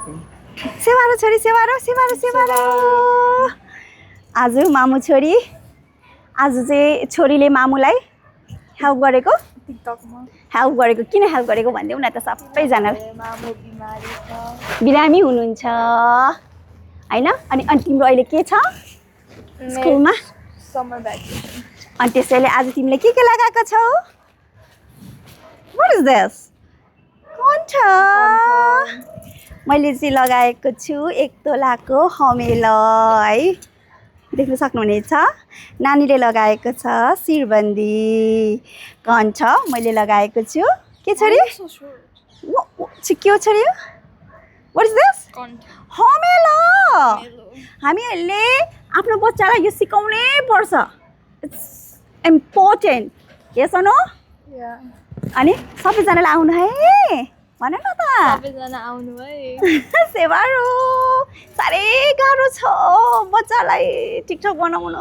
सेवारो छोरी सेवारो आज मामु छोरी आज चाहिँ छोरीले मामुलाई हेल्प गरेको हेल्प गरेको किन हेल्प गरेको भनिदेऊ न त सबैजनाले बिरामी हुनुहुन्छ हैन अनि तिम्रो अहिले के छ स्कुलमा समर भ्याकेसन अनि त्यसैले आज तिमीले के लगाएको छौ What is this? कण्ठ मैले चाहिँ लगाएको छु 1 तोलाको हमेला है देख्न सक्नुहुनेछ नानीले लगाएको छ शिरबन्दी कण्ठ मैले लगाएको छु के छोरी के हो छोरी What is this? हमेला हामीहरूले आफ्नो बच्चालाई यो सिकाउनै पर्छ it's important yes or no? अनि सबैजनाले आउनु है भन न त सबैजना आउनु है सेवारो साह्रै गाह्रो छ बच्चालाई टिकटक बनाउन